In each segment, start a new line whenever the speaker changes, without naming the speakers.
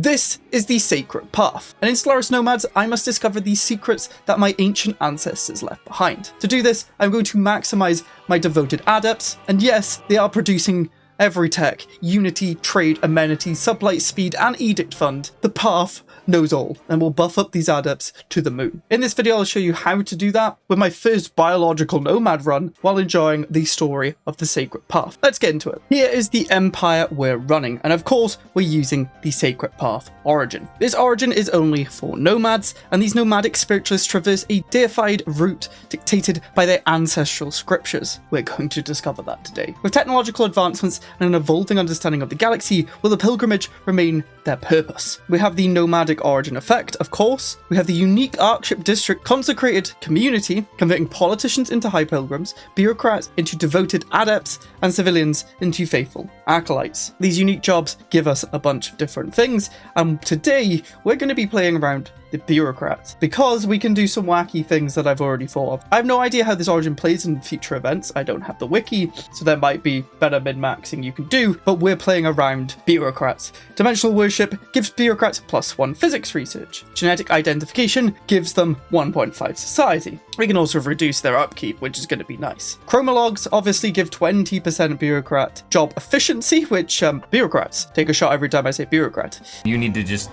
This is the sacred path, and in Stellaris Nomads, I must discover the secrets that my ancient ancestors left behind. To do this, I'm going to maximize my devoted adepts, and yes, they are producing every tech, unity, trade, amenity, sublight speed, and edict fund. The path knows all, and will buff up these adepts to the moon. In this video, I'll show you how to do that with my first biological nomad run while enjoying the story of the sacred path. Let's get into it. Here is the empire we're running, and of course, we're using the sacred path origin. This origin is only for nomads, and these nomadic spiritualists traverse a deified route dictated by their ancestral scriptures. We're going to discover that today. With technological advancements and an evolving understanding of the galaxy, will the pilgrimage remain their purpose? We have the nomadic origin effect, of course. We have the unique Arkship district consecrated community, converting politicians into high pilgrims, bureaucrats into devoted adepts, and civilians into faithful acolytes. These unique jobs give us a bunch of different things, and today we're going to be playing around the bureaucrats, because we can do some wacky things that I've already thought of. I have no idea how this origin plays in future events. I don't have the wiki, so there might be better min-maxing you can do, but we're playing around bureaucrats. Dimensional worship gives bureaucrats +1 physics research. Genetic identification gives them 1.5 society. We can also reduce their upkeep, which is going to be nice. Chromologs obviously give 20% bureaucrat job efficiency, which bureaucrats take a shot every time I say bureaucrat.
You need to just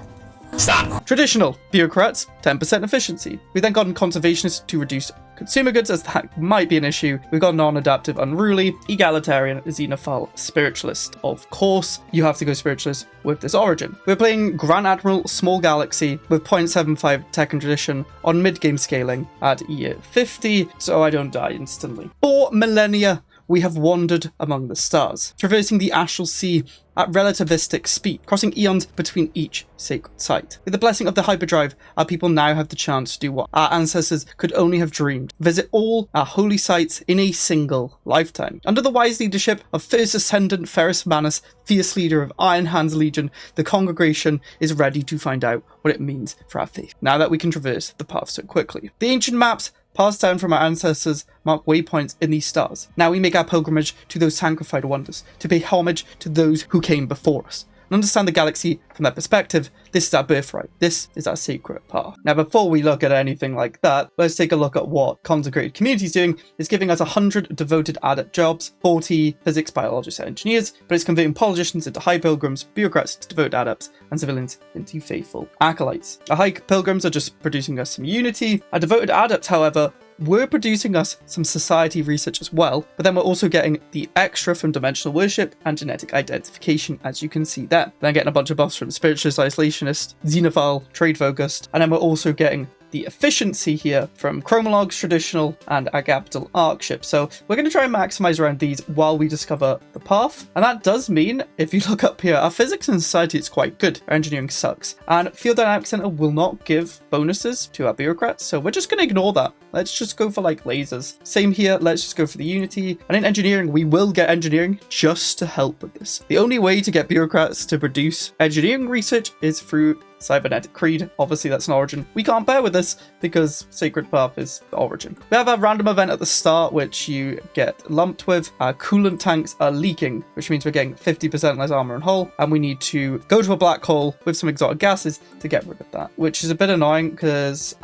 stop.
Traditional bureaucrats, 10% efficiency. We then got conservationists to reduce consumer goods, as that might be an issue. We've got non-adaptive unruly, egalitarian, xenophile, spiritualist. Of course, you have to go spiritualist with this origin. We're playing Grand Admiral Small Galaxy with 0.75 tech and tradition on mid-game scaling at year 50, so I don't die instantly. For millennia, we have wandered among the stars, traversing the astral sea at relativistic speed, crossing eons between each sacred site. With the blessing of the hyperdrive, our people now have the chance to do what our ancestors could only have dreamed: visit all our holy sites in a single lifetime. Under the wise leadership of First Ascendant Ferrus Manus, fierce leader of Iron Hands Legion, the congregation is ready to find out what it means for our faith, now that we can traverse the path so quickly. The ancient maps passed down from our ancestors mark waypoints in these stars. Now we make our pilgrimage to those sanctified wonders, to pay homage to those who came before us, and understand the galaxy from their perspective. This is our birthright. This is our secret path. Now, before we look at anything like that, let's take a look at what Consecrated Community is doing. It's giving us 100 devoted adept jobs, 40 physics, biologists, and engineers, but it's converting politicians into high pilgrims, bureaucrats into devoted adepts, and civilians into faithful acolytes. Our high pilgrims are just producing us some unity. Our devoted adepts, however, we're producing us some society research as well, but then we're also getting the extra from dimensional worship and genetic identification, as you can see there. Then getting a bunch of buffs from spiritualist, isolationist, xenophile, trade focused, and then we're also getting the efficiency here from chromologs, traditional, and our capital Arkship. So we're going to try and maximize around these while we discover the path. And that does mean, if you look up here, our physics and society is quite good. Our engineering sucks. And Field Dynamics Center will not give bonuses to our bureaucrats, so we're just going to ignore that. Let's just go for like lasers. Same here, let's just go for the unity. And in engineering, we will get engineering just to help with this. The only way to get bureaucrats to produce engineering research is through cybernetic creed. Obviously that's an origin we can't bear with this because sacred path is the origin. We have a random event at the start which you get lumped with. Our coolant tanks are leaking, which means we're getting 50% less armor and hull, and we need to go to a black hole with some exotic gases to get rid of that, which is a bit annoying because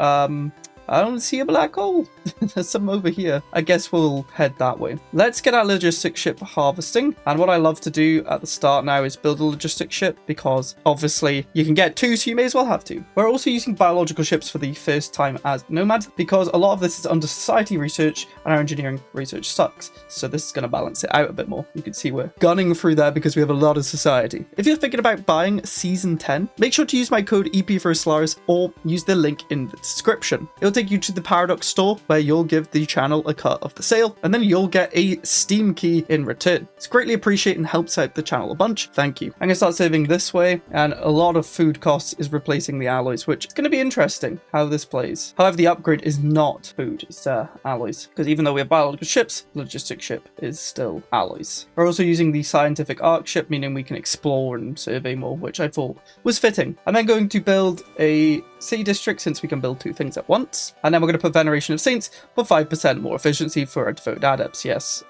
I don't see a black hole. There's some over here. I guess we'll head that way. Let's get our logistics ship harvesting. And what I love to do at the start now is build a logistics ship, because obviously you can get two, so you may as well have two. We're also using biological ships for the first time as Nomads, because a lot of this is under society research and our engineering research sucks. So this is going to balance it out a bit more. You can see we're gunning through there because we have a lot of society. If you're thinking about buying season 10, make sure to use my code EP for Stellaris or use the link in the description. It'll take you to the Paradox store where you'll give the channel a cut of the sale, and then you'll get a Steam key in return. It's greatly appreciated and helps out the channel a bunch. Thank you. I'm going to start saving this way, and a lot of food costs is replacing the alloys, which is going to be interesting how this plays. However, the upgrade is not food, it's alloys, because even though we have biological ships, logistic ship is still alloys. We're also using the scientific arc ship, meaning we can explore and survey more, which I thought was fitting. I'm then going to build a city district since we can build 2 things at once. And then we're going to put Veneration of Saints for 5% more efficiency for our devoted adepts. Yes,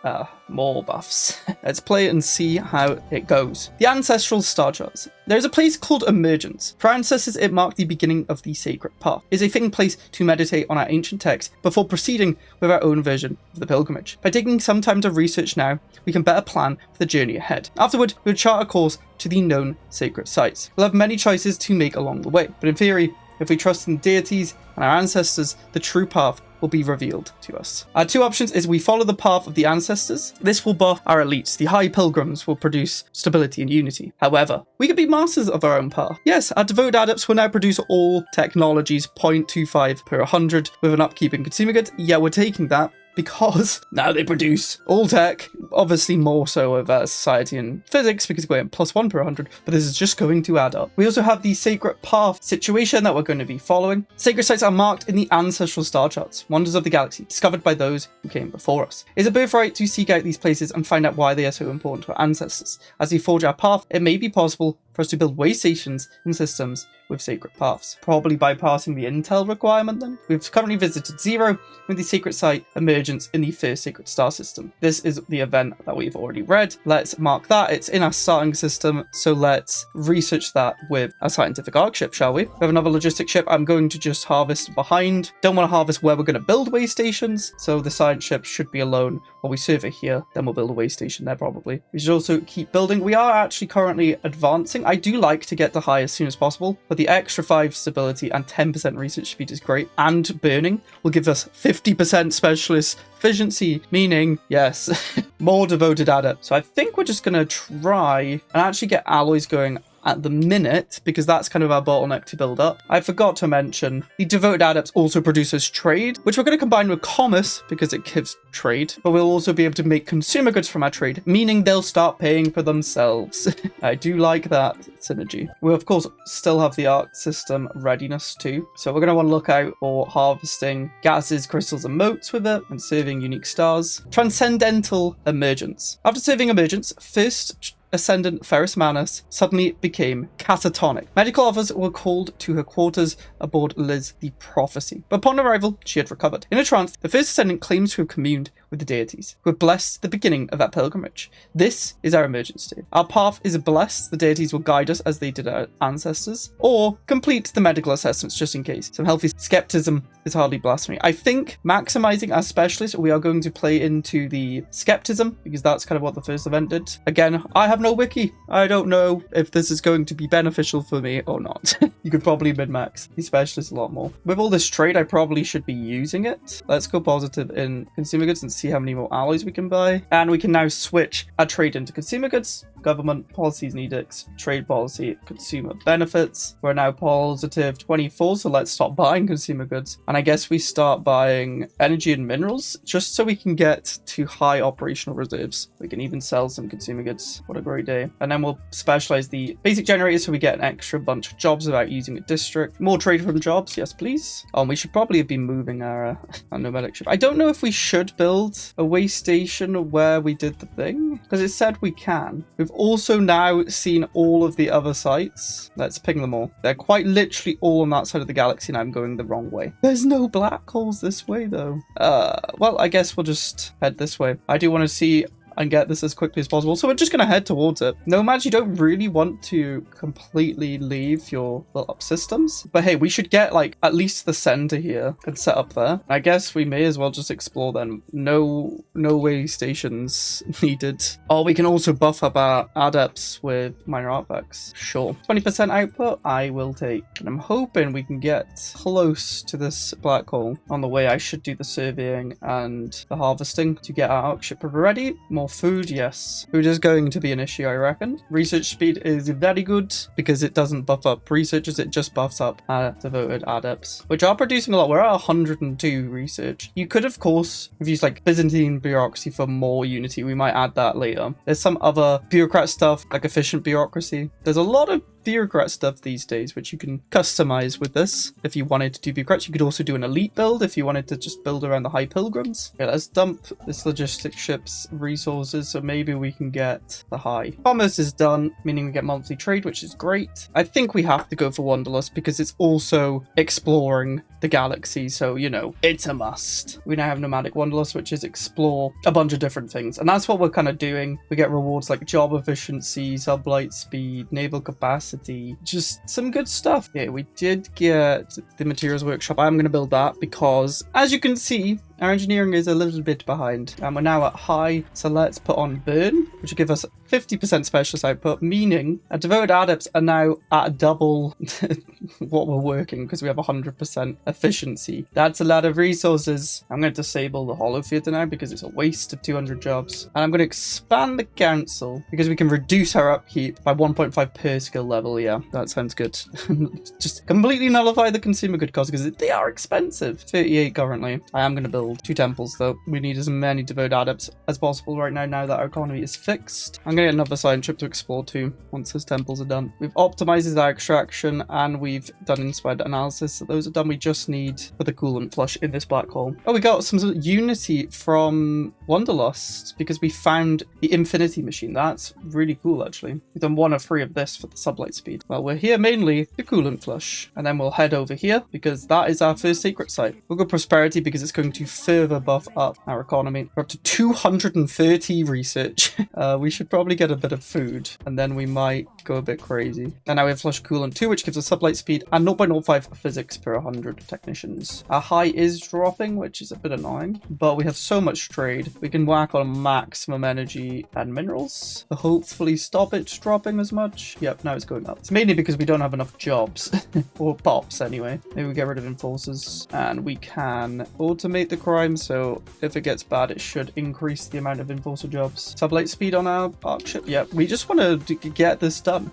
more buffs. Let's play it and see how it goes. The Ancestral Star Charts. There's a place called Emergence. For our ancestors, it marked the beginning of the sacred path. It is a fitting place to meditate on our ancient text before proceeding with our own version of the pilgrimage. By taking some time to research now, we can better plan for the journey ahead. Afterward, we'll chart a course to the known sacred sites. We'll have many choices to make along the way, but in theory, if we trust in deities and our ancestors, the true path will be revealed to us. Our 2 options is we follow the path of the ancestors. This will buff our elites. The high pilgrims will produce stability and unity. However, we can be masters of our own path. Yes, our devoted adepts will now produce all technologies 0.25 per 100 with an upkeep in consumer goods. Yeah, we're taking that, because now they produce all tech, obviously more so of society and physics because we're going +1 per 100, but this is just going to add up. We also have the sacred path situation that we're going to be following. Sacred sites are marked in the ancestral star charts, wonders of the galaxy, discovered by those who came before us. It's a birthright to seek out these places and find out why they are so important to our ancestors. As we forge our path, it may be possible for us to build way stations and systems with sacred paths, probably bypassing the intel requirement then. We've currently visited 0 with the sacred site Emergence in the first sacred star system. This is the event that we've already read. Let's mark that. It's in our starting system, so let's research that with a scientific arc ship, shall we? We have another logistic ship. I'm going to just harvest behind. Don't want to harvest where we're going to build way stations, so the science ship should be alone while we survey here, then we'll build a way station there probably. We should also keep building. We are actually currently advancing. I do like to get to high as soon as possible, but the extra 5 stability and 10% research speed is great, and burning will give us 50% specialist efficiency, meaning, yes, more devoted adepts. So I think we're just going to try and actually get alloys going at the minute, because that's kind of our bottleneck to build up. I forgot to mention the devoted adepts also produces trade, which we're going to combine with commerce because it gives trade, but we'll also be able to make consumer goods from our trade, meaning they'll start paying for themselves. I do like that synergy. We'll of course still have the arc system readiness too, so we're going to want to look out for harvesting gases, crystals and motes with it, and serving unique stars. Transcendental Emergence. After serving Emergence, first Ascendant Ferris Manus suddenly became catatonic. Medical offers were called to her quarters aboard Liz the Prophecy, but upon arrival, she had recovered. In a trance, the First Ascendant claims to have communed with the deities, who have blessed the beginning of that pilgrimage. This is our emergence state. Our path is blessed. The deities will guide us as they did our ancestors, or complete the medical assessments just in case. Some healthy skepticism is hardly blasphemy. I think maximizing our specialist, we are going to play into the skepticism, because that's kind of what the first event did. Again, I have no wiki. I don't know if this is going to be beneficial for me or not. You could probably min-max the specialist a lot more. With all this trade, I probably should be using it. Let's go positive in consumer goods and see how many more alloys we can buy. And we can now switch our trade into consumer goods, government policies and edicts, trade policy, consumer benefits. We're now positive 24, so let's stop buying consumer goods. And I guess we start buying energy and minerals just so we can get to high operational reserves. We can even sell some consumer goods. What a great day. And then we'll specialize the basic generators so we get an extra bunch of jobs without using a district. More trade from jobs, yes please. Oh, and we should probably be moving our nomadic ship. I don't know if we should build a way station where we did the thing, because it said we can. We've also now seen all of the other sites. Let's ping them all. They're quite literally all on that side of the galaxy, and I'm going the wrong way. There's no black holes this way though. Well, I guess we'll just head this way. I do want to see and get this as quickly as possible, so we're just going to head towards it. Nomads, you don't really want to completely leave your little up systems, but hey, we should get like at least the center here and set up there. I guess we may as well just explore then. No way stations needed. Oh, we can also buff up our adepts with minor artifacts. Sure. 20% output I will take, and I'm hoping we can get close to this black hole. On the way, I should do the surveying and the harvesting to get our arc ship ready. More food, yes. Food is going to be an issue, I reckon. Research speed is very good because it doesn't buff up researchers, it just buffs up our devoted adepts, which are producing a lot. We're at 102 research. You could, of course, have used like Byzantine bureaucracy for more unity. We might add that later. There's some other bureaucrat stuff, like efficient bureaucracy. There's a lot of bureaucrat stuff these days, which you can customize with this. If you wanted to do bureaucrats, you could also do an elite build if you wanted to just build around the high pilgrims. Yeah, let's dump this logistic ship's resources so maybe we can get the high. Commerce is done, meaning we get monthly trade, which is great. I think we have to go for Wanderlust because it's also exploring the galaxy, so you know, it's a must. We now have Nomadic Wanderlust, which is explore a bunch of different things, and that's what we're kind of doing. We get rewards like job efficiency, sublight speed, naval capacity, just some good stuff. Yeah, we did get the materials workshop. I'm going to build that because, as you can see, our engineering is a little bit behind, and we're now at high, so let's put on burn, which will give us 50% specialist output, meaning our devoted adepts are now at double what we're working because we have 100% efficiency. That's a lot of resources. I'm going to disable the hollow theater now because it's a waste of 200 jobs, and I'm going to expand the council because we can reduce our upkeep by 1.5 per skill level. Yeah, that sounds good. Just completely nullify the consumer good costs because they are expensive. 38 currently. I am going to build 2 temples though. We need as many devoted adepts as possible right now that our economy is fixed. I'm going to get another science ship to explore too once those temples are done. We've optimized our extraction and we've done inspired analysis. So those are done. We just need for the coolant flush in this black hole. Oh, we got some sort of unity from Wanderlust because we found the infinity machine. That's really cool actually. We've done 1 of 3 of this for the sublight speed. Well, we're here mainly the coolant flush, and then we'll head over here because that is our first secret site. We'll go prosperity because it's going to further buff up our economy. We're up to 230 research. We should probably get a bit of food and then we might go a bit crazy. And now we have flush coolant 2, which gives us sublight speed and 0.05 physics per 100 technicians. Our high is dropping, which is a bit annoying, but we have so much trade. We can whack on maximum energy and minerals to hopefully stop it dropping as much. Yep, now it's going up. It's mainly because we don't have enough jobs or pops anyway. Maybe we get rid of enforcers and we can automate the crime, so if it gets bad, it should increase the amount of enforcer jobs. Sublight speed on our arc ship. Yeah, we just want to get this done.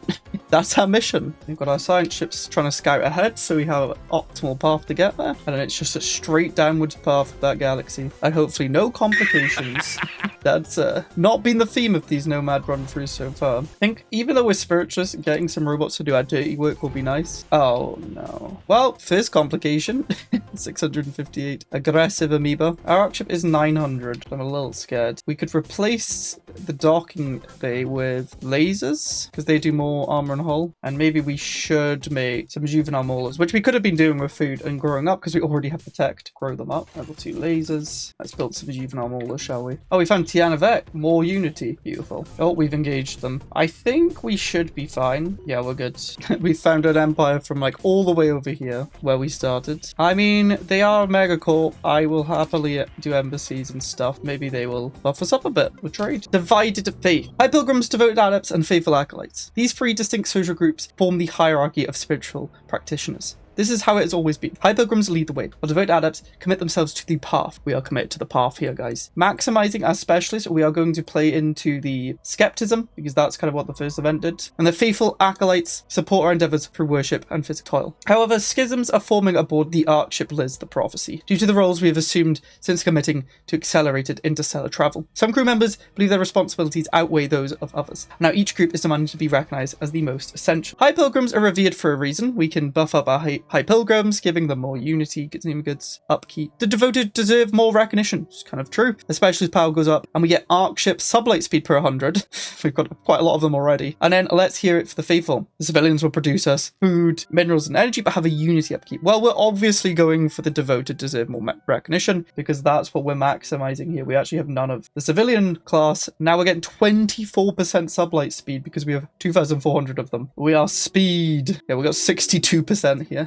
That's our mission. We've got our science ships trying to scout ahead, so we have an optimal path to get there, and then it's just a straight downwards path of that galaxy, and hopefully no complications. That's not been the theme of these Nomad run-throughs so far. I think even though we're spiritualists, getting some robots to do our dirty work will be nice. Oh no. Well, first complication. 658. Aggressive amoeba. Our arc ship is 900. I'm a little scared. We could replace the docking bay with lasers because they do more armor and hull, and maybe we should make some juvenile maulers, which we could have been doing with food and growing up because we already have the tech to grow them up. Level 2 lasers. Let's build some juvenile maulers, shall we? Oh, we found Tianavet. More unity. Beautiful. Oh, we've engaged them. I think we should be fine. Yeah, we're good. We found an empire from like all the way over here where we started. I mean, they are megacorp. I will happily do embassies and stuff. Maybe they will buff us up a bit with trade. Divided faith. High pilgrims, devoted adepts, and faithful acolytes. These 3 distinct social groups form the hierarchy of spiritual practitioners. This is how it has always been. High pilgrims lead the way, while devoted adepts commit themselves to the path. We are committed to the path here, guys. Maximizing as specialists, we are going to play into the skepticism, because that's kind of what the first event did. And the faithful acolytes support our endeavors through worship and physical toil. However, schisms are forming aboard the arc ship Liz, the Prophecy, due to the roles we have assumed since committing to accelerated interstellar travel. Some crew members believe their responsibilities outweigh those of others. Now each group is demanding to be recognized as the most essential. High pilgrims are revered for a reason. We can buff up our high pilgrims, giving them more unity, consumer goods, upkeep. The devoted deserve more recognition. It's kind of true. Especially as power goes up, and we get arc ship sublight speed per 100. We've got quite a lot of them already. And then let's hear it for the faithful. The civilians will produce us food, minerals, and energy, but have a unity upkeep. Well, we're obviously going for the devoted deserve more recognition, because that's what we're maximizing here. We actually have none of the civilian class. Now we're getting 24% sublight speed because we have 2,400 of them. We are speed. Yeah, we got 62% here.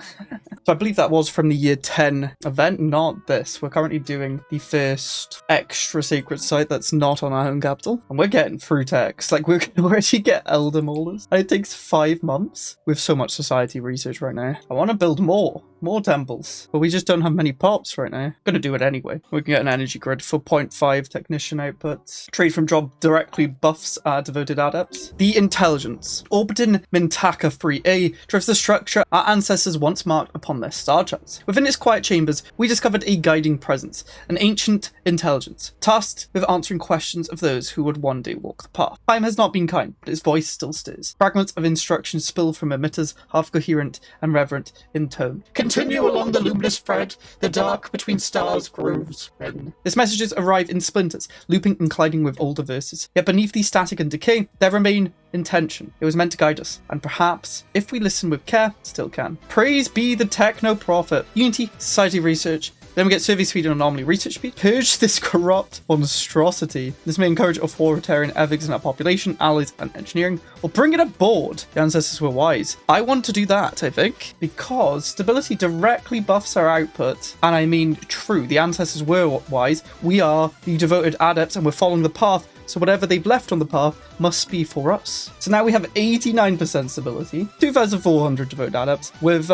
So I believe that was from the year 10 event, not this. We're currently doing the first extra sacred site that's not on our home capital. And we're getting through text. Like, we're going to actually get Elder Maulers. And it takes 5 months. We have so much society research right now. I want to build more. more temples. But we just don't have many pops right now. Gonna do it anyway. We can get an energy grid for 0.5 technician output. Trade from job directly buffs our devoted adepts. The intelligence. Orbiting Mintaka 3A drives the structure our ancestors once marked upon their star charts. Within its quiet chambers, we discovered a guiding presence, an ancient intelligence, tasked with answering questions of those who would one day walk the path. Time has not been kind, but its voice still stirs. Fragments of instructions spill from emitters, half coherent and reverent in tone. Continue along the luminous thread, the dark between stars grows thin. Its messages arrive in splinters, looping and colliding with older verses. Yet beneath the static and decay, there remain intention. It was meant to guide us, and perhaps, if we listen with care, still can. Praise be the techno-prophet. Unity, society research. Then we get survey speed and anomaly research speed. Purge this corrupt monstrosity. This may encourage authoritarian ethics in our population, allies, and engineering, or bring it aboard. The ancestors were wise. I want to do that, I think, because stability directly buffs our output. And I mean, true, the ancestors were wise. We are the devoted adepts, and we're following the path. So whatever they've left on the path must be for us. So now we have 89% stability, 2,400 devoted adepts with,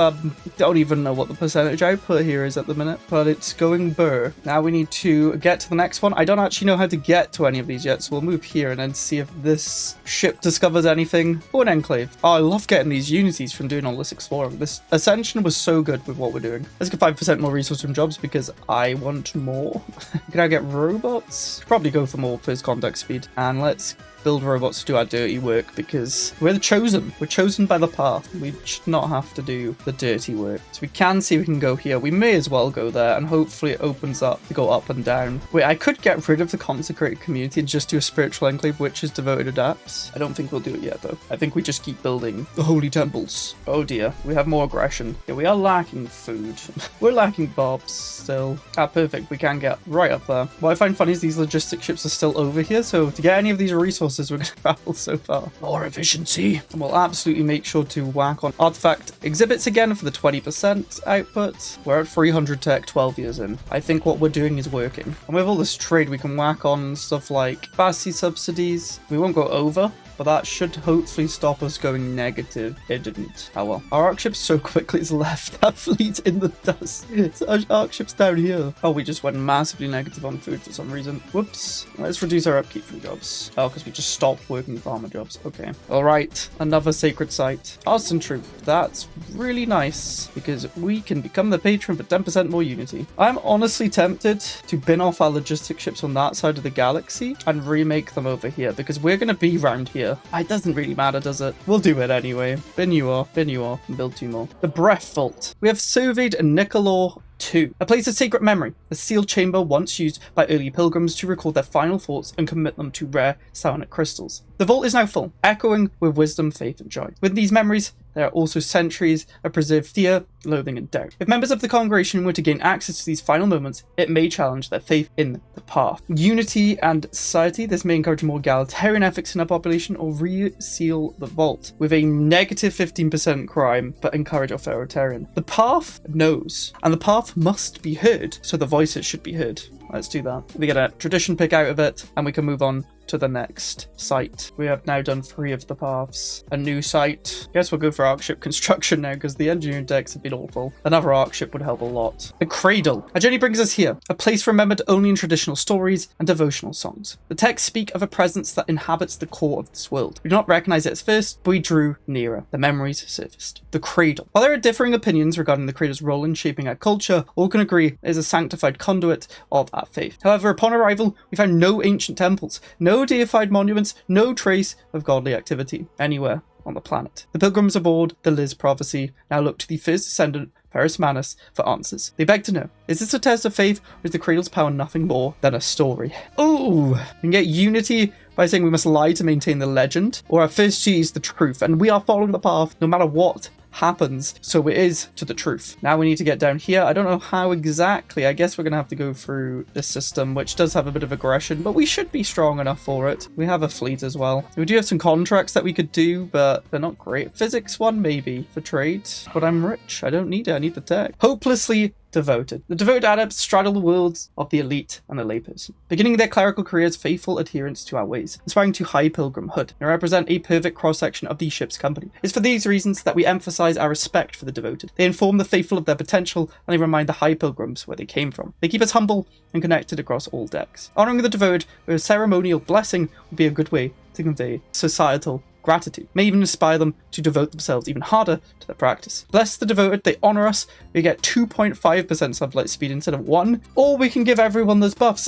don't even know what the percentage output here is at the minute, but it's going burr. Now we need to get to the next one. I don't actually know how to get to any of these yet, so we'll move here and then see if this ship discovers anything. Oh, an enclave. Oh, I love getting these unities from doing all this exploring. This ascension was so good with what we're doing. Let's get 5% more resource from jobs because I want more. Can I get robots? Probably go for more first contact speed. And let's build robots to do our dirty work because we're the chosen. We're chosen by the path. We should not have to do the dirty work. So we can see we can go here. We may as well go there and hopefully it opens up to go up and down. Wait, I could get rid of the consecrated community and just do a spiritual enclave which is devoted adepts. I don't think we'll do it yet though. I think we just keep building the holy temples. Oh dear, we have more aggression. Yeah, we are lacking food. We're lacking bobs still. Ah, perfect. We can get right up there. What I find funny is these logistic ships are still over here. So to get any of these resources, we're going to travel so far. More efficiency. And we'll absolutely make sure to whack on artifact exhibits again for the 20% output. We're at 300 tech 12 years in. I think what we're doing is working. And with all this trade, we can whack on stuff like capacity subsidies. We won't go over, but that should hopefully stop us going negative. It didn't. Oh well. Our arc ship so quickly has left that fleet in the dust. Our arc ship's down here. Oh, we just went massively negative on food for some reason. Whoops. Let's reduce our upkeep from jobs. Oh, because we just stopped working farmer jobs. Okay. All right. Another sacred site. Arson troop. That's really nice because we can become the patron for 10% more unity. I'm honestly tempted to bin off our logistic ships on that side of the galaxy and remake them over here because we're going to be round here. It doesn't really matter, does it? We'll do it anyway. Bin you off, and build 2 more. The Breath Vault. We have surveyed Nicolor 2, a place of sacred memory, a sealed chamber once used by early pilgrims to record their final thoughts and commit them to rare psionic crystals. The vault is now full, echoing with wisdom, faith, and joy. With these memories, there are also centuries of preserved fear, loathing, and doubt. If members of the congregation were to gain access to these final moments, it may challenge their faith in the path. Unity and society. This may encourage more egalitarian ethics in our population or reseal the vault with a negative 15% crime, but encourage authoritarian. The path knows, and the path must be heard, so the voices should be heard. Let's do that. We get a tradition pick out of it, and we can move on to the next site. We have now done 3 of the paths. A new site. Guess we'll go for arc ship construction now because the engineering decks have been awful. Another arc ship would help a lot. The cradle. Our journey brings us here, a place remembered only in traditional stories and devotional songs. The texts speak of a presence that inhabits the core of this world. We do not recognize it at first, but we drew nearer. The memories surfaced. The cradle. While there are differing opinions regarding the cradle's role in shaping our culture, all can agree it is a sanctified conduit of our faith. However, upon arrival, we found no ancient temples, no deified monuments, no trace of godly activity anywhere on the planet. The pilgrims aboard the Liz Prophecy now look to the first descendant, Ferris Manus, for answers. They beg to know, is this a test of faith, or is the cradle's power nothing more than a story? Ooh, we can get unity by saying we must lie to maintain the legend, or our first G is the truth, and we are following the path no matter what happens, so it is to the truth. Now we need to get down here. I don't know how exactly. I guess we're gonna have to go through this system, which does have a bit of aggression, but we should be strong enough for it. We have a fleet as well. We do have some contracts that we could do, but they're not great. Physics 1 maybe for trade, but I'm rich. I don't need it. I need the tech. Hopelessly devoted. The devoted adepts straddle the worlds of the elite and the layperson, beginning their clerical careers faithful adherence to our ways, aspiring to high pilgrimhood, and represent a perfect cross-section of the ship's company. It's for these reasons that we emphasize our respect for the devoted. They inform the faithful of their potential, and they remind the high pilgrims where they came from. They keep us humble and connected across all decks. Honoring the devoted with a ceremonial blessing would be a good way to convey societal gratitude, may even inspire them to devote themselves even harder to their practice. Bless the devoted, they honor us, we get 2.5% sublight speed instead of 1, or we can give everyone those buffs.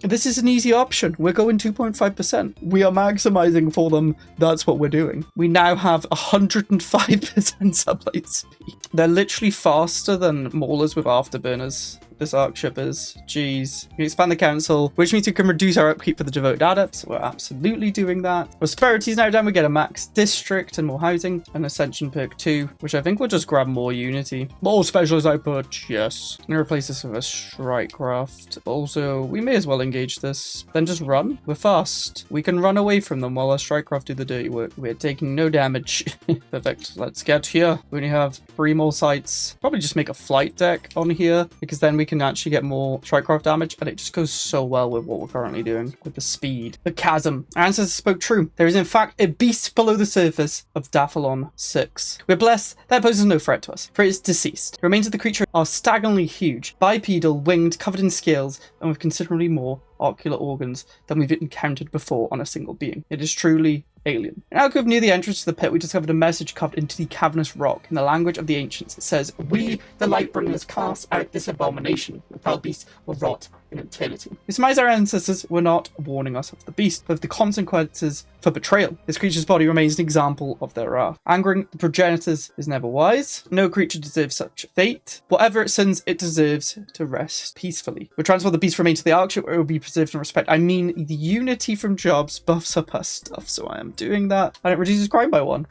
This is an easy option. We're going 2.5%. We are maximizing for them. That's what we're doing. We now have 105% sublight speed. They're literally faster than maulers with afterburners. This arc ship is. Jeez. We expand the council, which means we can reduce our upkeep for the devoted adepts. We're absolutely doing that. Prosperity is now down. We get a max district and more housing. An ascension perk 2, which I think will just grab more unity. More specialized output, yes. I'm gonna replace this with a strike craft. Also, we may as well engage this. Then just run. We're fast. We can run away from them while our strike craft do the dirty work. We're taking no damage. Perfect. Let's get here. We only have 3 more sites. Probably just make a flight deck on here, because then we can actually get more strikecraft damage, and it just goes so well with what we're currently doing with the speed. The chasm. Our ancestors spoke true. There is in fact a beast below the surface of Daphalon 6. We're blessed that poses no threat to us, for it is deceased. The remains of the creature are staggeringly huge, bipedal, winged, covered in scales, and with considerably more ocular organs than we've encountered before on a single being. It is truly alien. In an alcove near the entrance to the pit, we discovered a message carved into the cavernous rock. In the language of the ancients, it says, "We, the Lightbringers, cast out this abomination. The foul beast will rot in eternity." We surmise our ancestors were not warning us of the beast, but of the consequences for betrayal. This creature's body remains an example of their wrath. Angering the progenitors is never wise. No creature deserves such a fate. Whatever it sins, it deserves to rest peacefully. We transfer the beast remains to the arc ship, where it will be preserved in respect. I mean, the unity from jobs buffs up our stuff, so I am doing that, and it reduces crime by 1.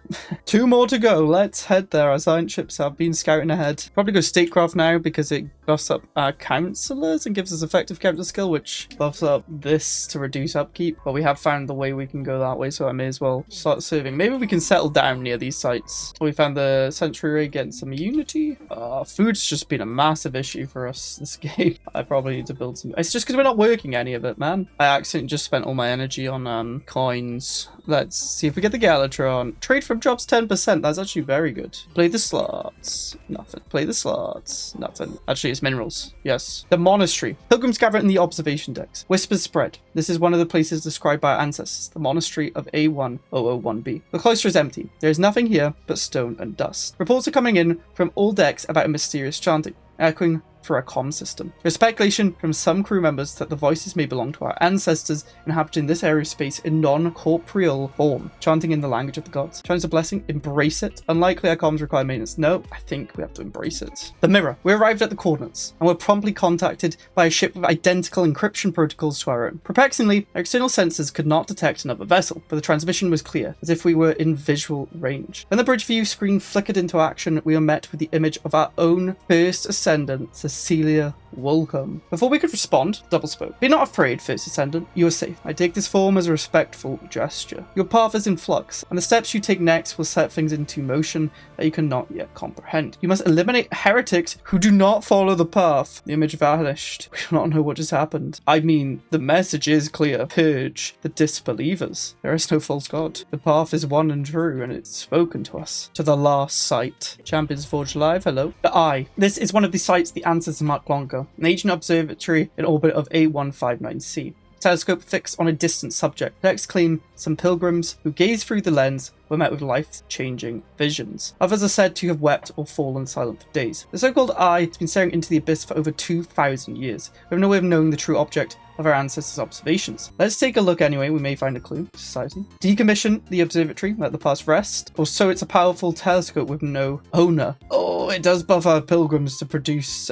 2 more to go. Let's head there. Our science ships have been scouting ahead. Probably go statecraft now because it buffs up our counselors and gives us effective counter skill, which buffs up this to reduce upkeep. But we have found the way we can go that way, so I may as well start serving. Maybe we can settle down near these sites. We found the sentry ray getting some unity. Food's just been a massive issue for us this game. I probably need to build some. It's just because we're not working any of it, man. I accidentally just spent all my energy on coins. Let's see if we get the Galatron. Trade from jobs 10%. That's actually very good. Play the slots. Nothing. Play the slots. Nothing. Actually, it's minerals. Yes. The monastery. Pilgrims gather in the observation decks. Whispers spread. This is one of the places described by our ancestors. The monastery of A1001B. The cloister is empty. There is nothing here but stone and dust. Reports are coming in from all decks about a mysterious chanting, echoing for a comm system. There's speculation from some crew members that the voices may belong to our ancestors inhabiting this area of space in non-corporeal form, chanting in the language of the gods. Chants a blessing, embrace it. Unlikely our comms require maintenance. No, I think we have to embrace it. The mirror. We arrived at the coordinates and were promptly contacted by a ship with identical encryption protocols to our own. Perplexingly, our external sensors could not detect another vessel, but the transmission was clear, as if we were in visual range. When the bridge view screen flickered into action, we were met with the image of our own first ascendant, Cecilia Wolcombe. Before we could respond, Double spoke. "Be not afraid, First Ascendant. You are safe. I take this form as a respectful gesture. Your path is in flux, and the steps you take next will set things into motion that you cannot yet comprehend. You must eliminate heretics who do not follow the path." The image vanished. We do not know what just happened. I mean, the message is clear. Purge the disbelievers. There is no false god. The path is one and true, and it's spoken to us. To the last site. Champions Forge Live, hello. The Eye. This is one of the sites the ancestors marked long ago. An ancient observatory in orbit of A159C. Telescope fixed on a distant subject. Next claim some pilgrims who gazed through the lens were met with life-changing visions. Others are said to have wept or fallen silent for days. The so-called Eye has been staring into the abyss for over 2,000 years. We have no way of knowing the true object of our ancestors' observations. Let's take a look anyway, we may find a clue. Society. Decommission the observatory, let the past rest. Or so it's a powerful telescope with no owner. Oh, it does buff our pilgrims to produce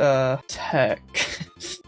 tech.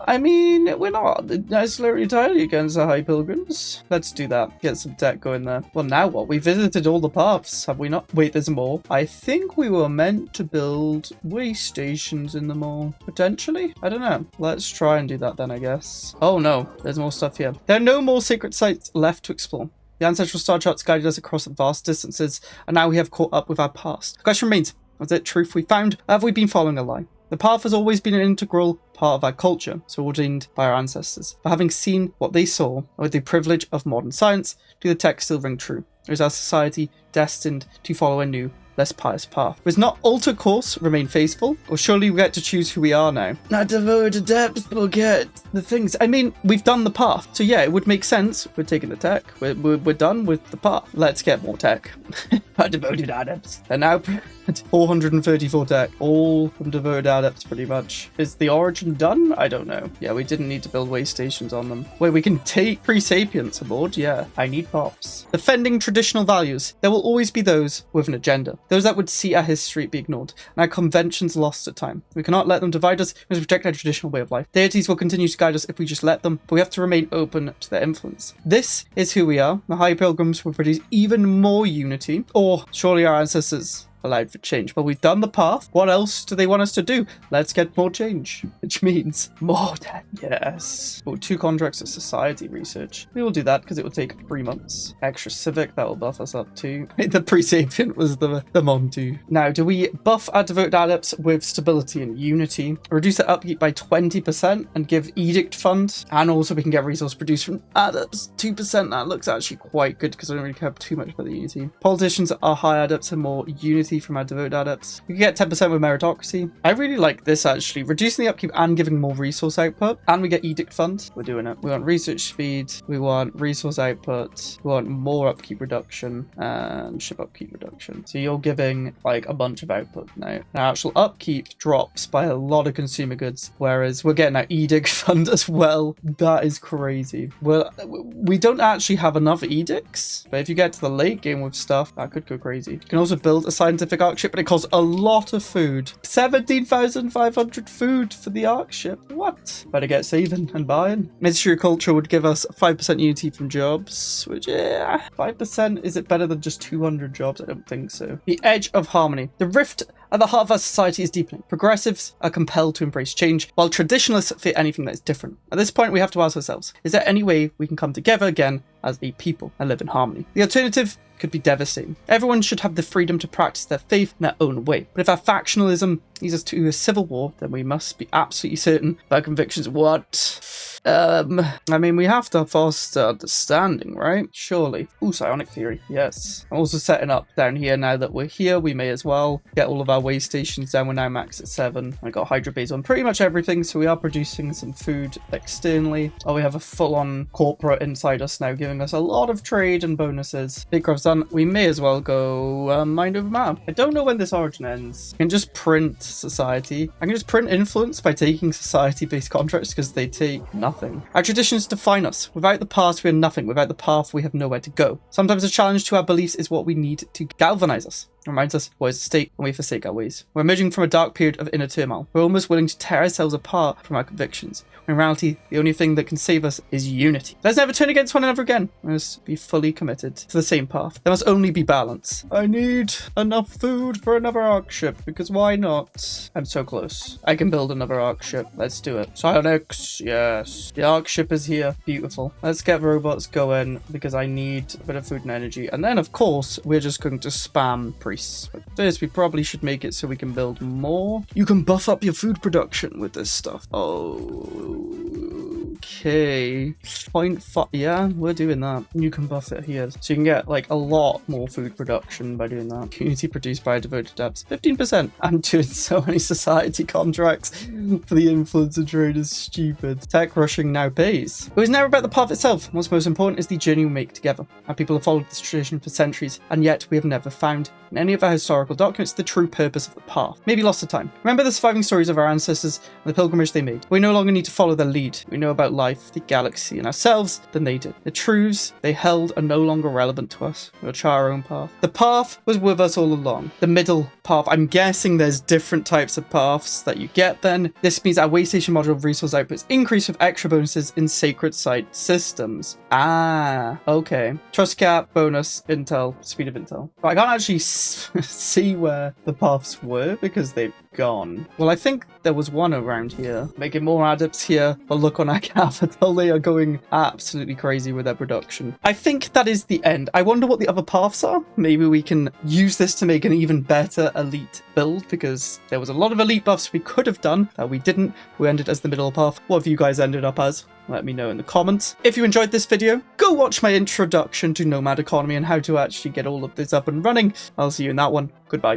I mean, we're not necessarily entirely against the high pilgrims. Let's do that. Get some tech going there. Well, now what? We visited all the paths, have we not? Wait, there's more. I think we were meant to build way stations in them all. Potentially? I don't know. Let's try and do that then, I guess. Oh no, there's more stuff here. There are no more secret sites left to explore. The ancestral star charts guided us across vast distances, and now we have caught up with our past. The question remains, was it truth we found, or have we been following a lie? The path has always been an integral part of our culture, so ordained by our ancestors. But having seen what they saw, and with the privilege of modern science, do the texts still ring true? Or is our society destined to follow a new, less pious path? Was not alter course, remain faithful, or surely we get to choose who we are now? Not devoted adepts will get the things. I mean, we've done the path, so yeah, it would make sense. We're taking the tech. We're done with the path. Let's get more tech. Our devoted adepts. They're now 434 tech, all from devoted adepts pretty much. Is the origin done? I don't know. Yeah, we didn't need to build way stations on them. Wait, we can take pre-sapients aboard? Yeah, I need pops. Defending traditional values. There will always be those with an agenda. Those that would see our history be ignored, and our conventions lost to time. We cannot let them divide us. We must protect our traditional way of life. Deities will continue to guide us if we just let them, but we have to remain open to their influence. This is who we are. The High Pilgrims will produce even more unity, or surely our ancestors allowed for change. But we've done the path. What else do they want us to do? Let's get more change, which means more tech. Yes. Oh, 2 contracts of society research. We will do that because it will take 3 months. Extra civic, that will buff us up too. The pre-sapient was the Montu. Now, do we buff our devoted adepts with stability and unity, reduce their upkeep by 20%, and give edict fund? And also we can get resource produced from adepts 2%. That looks actually quite good because I don't really care too much about the unity. Politicians are high adepts and more unity from our devoted adepts. We can get 10% with meritocracy. I really like this actually. Reducing the upkeep and giving more resource output. And we get edict fund. We're doing it. We want research speed. We want resource output. We want more upkeep reduction and ship upkeep reduction. So you're giving like a bunch of output now. Our actual upkeep drops by a lot of consumer goods, whereas we're getting our edict fund as well. That is crazy. Well, we don't actually have enough edicts, but if you get to the late game with stuff, that could go crazy. You can also build a scientific arc ship, but it costs a lot of food. 17,500 food for the arc ship. What? Better get saving and buying. Ministry of Culture would give us 5% unity from jobs, which, yeah, 5%. Is it better than just 200 jobs? I don't think so. The edge of harmony. The rift at the heart of our society is deepening. Progressives are compelled to embrace change, while traditionalists fear anything that is different. At this point, we have to ask ourselves, is there any way we can come together again as a people and live in harmony? The alternative could be devastating. Everyone should have the freedom to practice their faith in their own way. But if our factionalism leads us to a civil war, then we must be absolutely certain of our convictions. What? I mean, we have to foster understanding, right? Surely. Ooh, psionic theory. Yes. I'm also setting up down here now that we're here. We may as well get all of our way stations down. We're now max at 7. I got Hydro Base on pretty much everything, so we are producing some food externally. Oh, we have a full-on corporate inside us now, giving us a lot of trade and bonuses. Big Growth's done. We may as well go mind over matter. I don't know when this origin ends. I can just print society. I can just print influence by taking society-based contracts because they take nothing. Our traditions define us. Without the past, we are nothing. Without the path, we have nowhere to go. Sometimes a challenge to our beliefs is what we need to galvanize us. It reminds us what is at stake when we forsake our ways. We're emerging from a dark period of inner turmoil. We're almost willing to tear ourselves apart from our convictions. When in reality, the only thing that can save us is unity. Let's never turn against one another again. We must be fully committed to the same path. There must only be balance. I need enough food for another arc ship, because why not? I'm so close. I can build another arc ship. Let's do it. Psionics, yes. The arc ship is here. Beautiful. Let's get robots going, because I need a bit of food and energy. And then, of course, we're just going to spam priests. But first, we probably should make it so we can build more. You can buff up your food production with this stuff. Oh, okay. 0.5. Yeah, we're doing that. You can buff it here. So you can get like a lot more food production by doing that. Unity produced by devoted adepts. 15%. I'm doing so many society contracts for the influencer trade is stupid. Tech rushing now pays. It was never about the path itself. What's most important is the journey we make together. Our people have followed this tradition for centuries, and yet we have never found in any of our historical documents the true purpose of the path. Maybe lost to time. Remember the surviving stories of our ancestors and the pilgrimage they made. We no longer need to follow their lead. We know about life, the galaxy, and ourselves than they did. The truths they held are no longer relevant to us. We'll chart our own path. The path was with us all along. The middle path. I'm guessing there's different types of paths that you get then. This means our waystation module resource outputs increase with extra bonuses in sacred site systems. Ah, okay. Trust cap, bonus, intel, speed of intel. But I can't actually see where the paths were because they've gone. Well, I think there was one around here. Making more adepts here, but look on our capital, they are going absolutely crazy with their production. I think that is the end. I wonder what the other paths are. Maybe we can use this to make an even better elite build, because there was a lot of elite buffs we could have done that we didn't. We ended as the middle path. What have you guys ended up as? Let me know in the comments. If you enjoyed this video, go watch my introduction to Nomad Economy and how to actually get all of this up and running. I'll see you in that one. Goodbye.